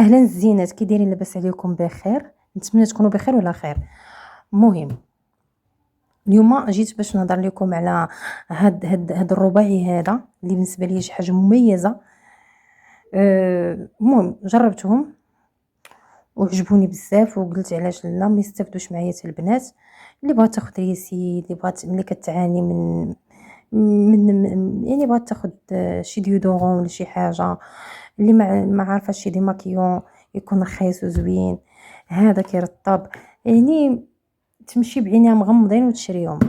اهلا الزينات، كي دايرين؟ لاباس عليكم؟ بخير، نتمنى تكونوا بخير ولا خير. المهم اليوم جيت باش نهضر لكم على هاد الرباعي هذا اللي بالنسبه لي شي حاجه مميزه. المهم جربتهم وعجبوني بزاف، وقلت علاش لا ما يستافدوش معايا حتى البنات اللي بغات تاخذ ريسي، اللي بغات ملي كتعاني يعني بغات تاخذ شي ديودورون ولا شي حاجه، اللي ما عارفه شي ديماكيون يكون رخيص وزوين، هذا كيرطب، يعني تمشي بعينيها مغمضين وتشريهم.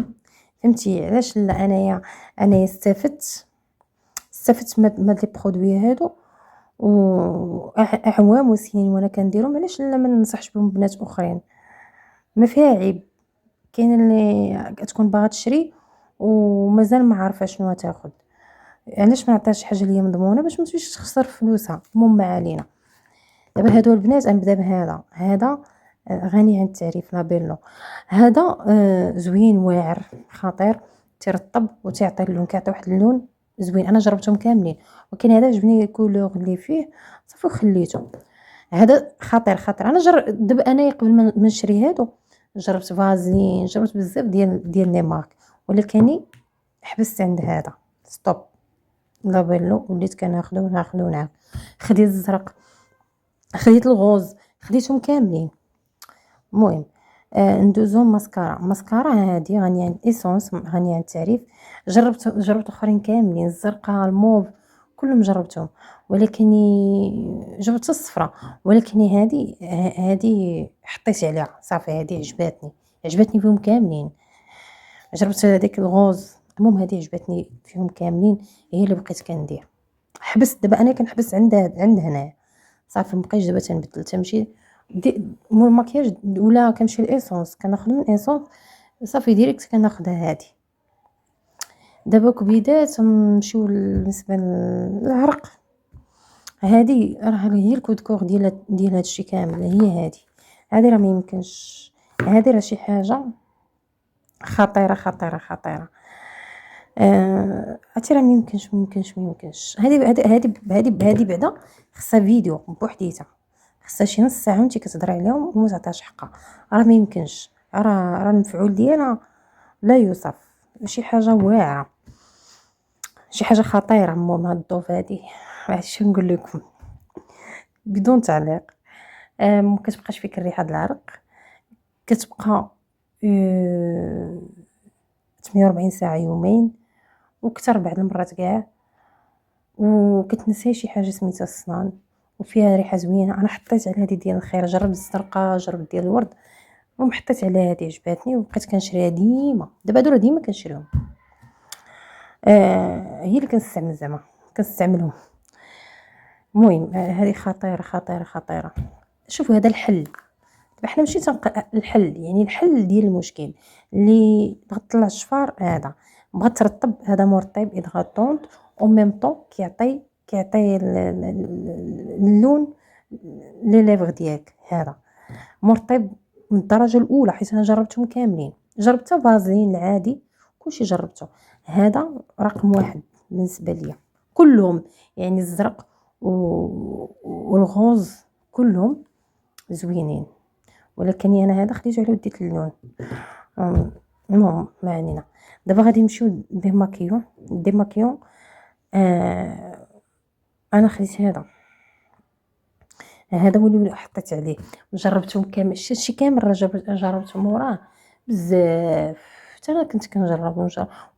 فهمتي علاش لا؟ انايا استفدت من هاد لي برودوي هادو، واعوام وسنين وانا كنديرهم. علاش لا ما ننصحش بهم بنات اخرين؟ ما فيها عيب. كاين اللي كتكون باغا تشري ومازال ما عارفه شنو تاخذ، علاش ما نعطيهاش حاجه اللي هي مضمونه باش ما تمشيش تخسر فلوسها؟ المهم ما علينا. دابا هادو البنات غنبدا بهذا غني عن التعريف، لابيلو. هذا زوين واعر خطير، تيرطب وتيعطي اللون، كيعطي واحد اللون زوين. انا جربتهم كاملين، ولكن هذا عجبني الكولور اللي فيه صافي وخليته. هذا خطير خطير. انا دابا انا قبل ما نشري هادو جربت فازلين، جربت بزاف ديال لي مارك، ولكن حبست عند هذا. ستوب، لابيلو وليت كناخذو ناخذ. خديت الزرق، خديت الغوز، خديتهم كاملين. المهم ندوزو ماسكارا هادي غنية عن ايسونس، غنية عن التعريف. جربت اخرين كاملين، الزرقاء، الموف، كلهم جربتهم، ولكن جربت الصفراء. ولكن هادي حطيت عليها صافي، هادي عجبتني فيهم كاملين. جربت هذيك الغوز، المهم هادي عجبتني فيهم كاملين، هي اللي بقيت كندير. حبست دابا انا كنحبس عند هنايا صافي، مبقيتش دابا تنبدل، تمشي مول المكياج ولا كنمشي لايسونس كناخذ من ايسونس صافي ديريكت كناخذها هادي. دابا كبيدات نمشيو بالنسبه للعرق، هادي راه هي الكود كور ديال هادشي كامل، هي هادي راه ما يمكنش، هادي راه شي حاجه خطيره خطيره خطيره. عرفتي راه ما يمكنش. هادي بعدا خصها فيديو بوحديتها، خصها شي نص ساعه وانت كتهضري عليهم وما تعطيهاش حقها. راه ما يمكنش، راه المفعول ديالها لا يوصف، شي حاجه واعره، شي حاجه خطيره. المهم هاد الضوف هادي عرفتي نقول لكم بدون تعليق. ما كتبقاش فيك الريحه د العرق، كتبقى 48 ساعه يومين وكثر بعض المرات كاع، وكتنسي شي حاجه سميتها الصنان، وفيها ريحه زوينه. انا حطيت على هذه ديال الخير، جربت الزرقاء، جربت ديال الورد، المهم حطيت على هذه عجباتني وبقيت كنشريها ديما. دابا هادو راه ديما كنشريهم، هي اللي كنستعمل زعما كنستعملهم. المهم هذه خطيره خطيره خطيره. شوفوا هذا الحل، دابا حنا ماشي الحل، يعني الحل ديال المشكل اللي بغات تطلع الشفار، هذا بغات ترطب، هذا مرطب ايدغاطونط او ميم طون كيعطي اللون لي ليفغ ديالك. هذا مرطب من الدرجه الاولى، حيت انا جربتهم كاملين، جربت فازلين العادي كلشي جربته. هذا رقم واحد بالنسبه ليا كلهم، يعني الزرق والغوز كلهم زوينين، ولكن انا هذا خديته على وديت اللون. المهم ما علينا. دابا غادي نمشيو ديماكيون. انا خديت هذا هو اللي حطيت عليه، جربتهم كامل، شي كامل جربتهم وراه بزاف، حتى انا كنت كنجرب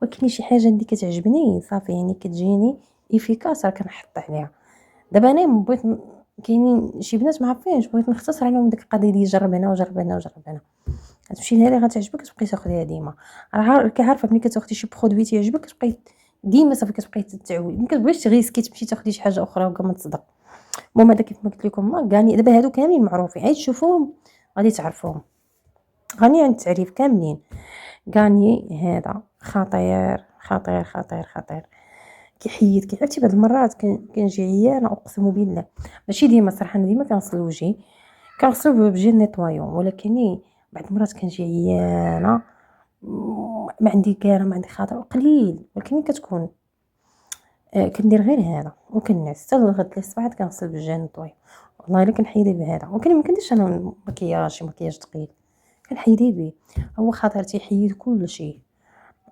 ولكن شي حاجه اللي كتعجبني صافي، يعني كتجيني افيكاس راه كنحط عليها. دابا انا بغيت كاينين شي بنات ما عارفينش، بغيت نختصر عليهم ديك القضيه ديال جرب هنا وجرب هنا وجرب هنا. غتمشي لهادي غتعجبك تبقاي تاخديها ديما، راه كعارفه ملي كتاخدي شي برودوي تيعجبك تبقاي ديما صافي كتبقاي تتعودي، ما كتبغيش تغيسكي تمشي تاخدي شي حاجه اخرى وكا ما تصدق. المهم هذا كيف ما قلت لكم كاني دابا هادو كاملين معروفين، عاد تشوفوهم غادي تعرفوهم، غني عن التعريف كاملين. غاني هذا خطير خطير خطير خطير، كيحيد عرفتي بعض المرات كنجي عيانه اقسم بالله، ماشي ديما صراحه، انا ديما كنغسل وجهي، كنغسل بجيل نيطوايون، ولكن بعض المرات كنجي عيانه ما عندي كاره، ما عندي خاطر قليل، ولكن كتكون كندير غير هذا وكنعس حتى الغد الصباح كنغسل بالجيل نيطوايون. والله الا كنحيدي بهذا، ولكن ما كنديرش انا مكياج شي مكياج ثقيل، كنحيدي به. هو خاطر تيحيد كلشي،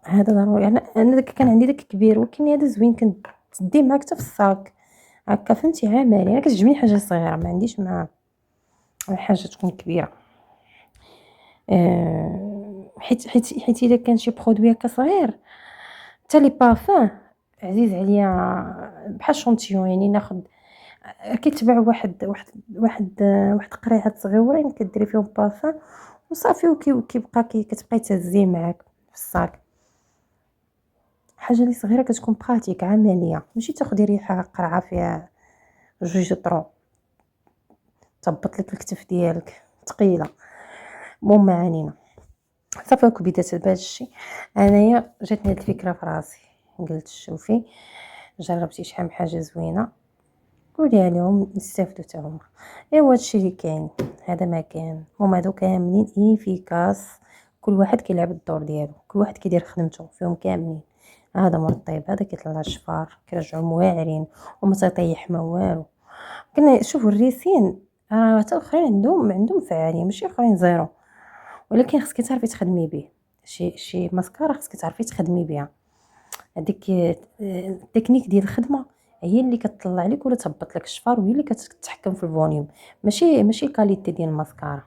هذا ضروري. يعني انا كان عندي داك كبير، ولكن هذا زوين كنت تديه معاك حتى في الصاك هكا، فهمتي؟ عملي. انا كتعجبني حاجه صغيره، ما عنديش مع حاجه تكون كبيره. حيت الا كان شي برودوي هكا صغير، حتى لي بارفان عزيز عليا بحال شونتيون. يعني ناخذ كيتباع واحد قريعات صغيورين كديري فيهم بارفان وصافي، وكيبقى كتبقاي تهزيه معاك في الصاك. حاجه اللي صغيره كتكون براتيك عمليه، ماشي تاخدي ريحه قرعه فيها جوج طرو تهبط لك الكتف ديالك ثقيله. المهم ما علينا. صافي هاك بدات بهذا الشيء. انايا جاتني هاد الفكره في راسي، قلت شوفي جربتي شحال من حاجه زوينه، قولي عليهم يستافدوا حتى هما. ايوا هادشي اللي كاين، هذا ما كان. هما هادو كاملين افيكاس، كل واحد كيلعب الدور ديالو، كل واحد كيدير خدمته فيهم كاملين. هذا مرطيب، هذا كيطلع الشفار كيرجعوا المواعرين وما تيطيح ما والو. كنا شوفوا الريسين حتى الاخرين عندهم فعاليه، ماشي اخرين زيرو، ولكن خصك تعرفي تخدمي به. شي ماسكارا خصك تعرفي تخدمي بها. هذيك التكنيك ديال الخدمه هي اللي كتطلع لك ولا تهبط لك الشفار، وهي اللي كتتحكم في الفوليوم، ماشي الكاليتي ديال الماسكارا.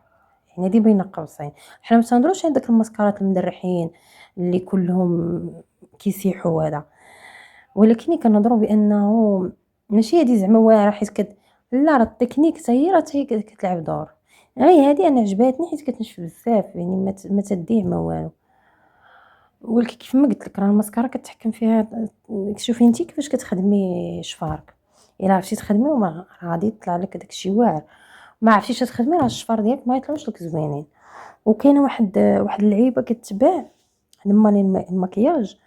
يعني هذه بين قوسين. حنا ما تنهضروش على داك الماسكارات المدرحين اللي كلهم كيسيحوا هذا، ولكن كنهضروا بانه ماشي هذه زعما واعره حيت لا، راه التكنيك حتى هي كتلعب دور. غير هذه انا عجباتني حيت كتنشف بزاف، يعني ما تديه ما والو. ولكن كيف ما قلت لك راه الماسكارا كتحكم فيها. شوفي انت كيفاش كتخدمي شفارك، الا عرفتي تخدمي وما غادي يطلع لك داكشي واعر. ما عرفتيش تخدمي راه الشفار ديالك ما يطلعوش لك زوينين. وكاينه واحد اللعيبه كتباع لما المكياج،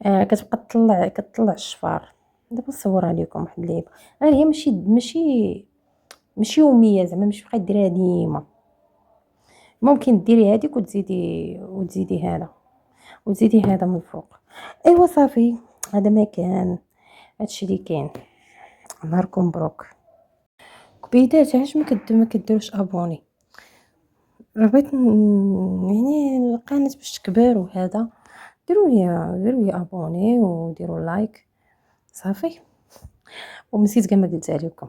كتبقى كتطلع الشفار. دابا نصورها لكم واحد اللعيبه، غير هي ماشي يوميه، زعما ماشي بقى ديريها ديما. ممكن ديري هذيك وتزيدي هذا وتزيدي هذا من الفوق. ايوا صافي، هذا ما كان، هادشي اللي كاين. نهاركم مبروك. كبيدات علاش ما كديروش ابوني؟ بغيت يعني القناه باش تكبر وهذا. ديروا لي ابوني وديروا لايك صافي. ونسيت كاع ما قلت عليكم.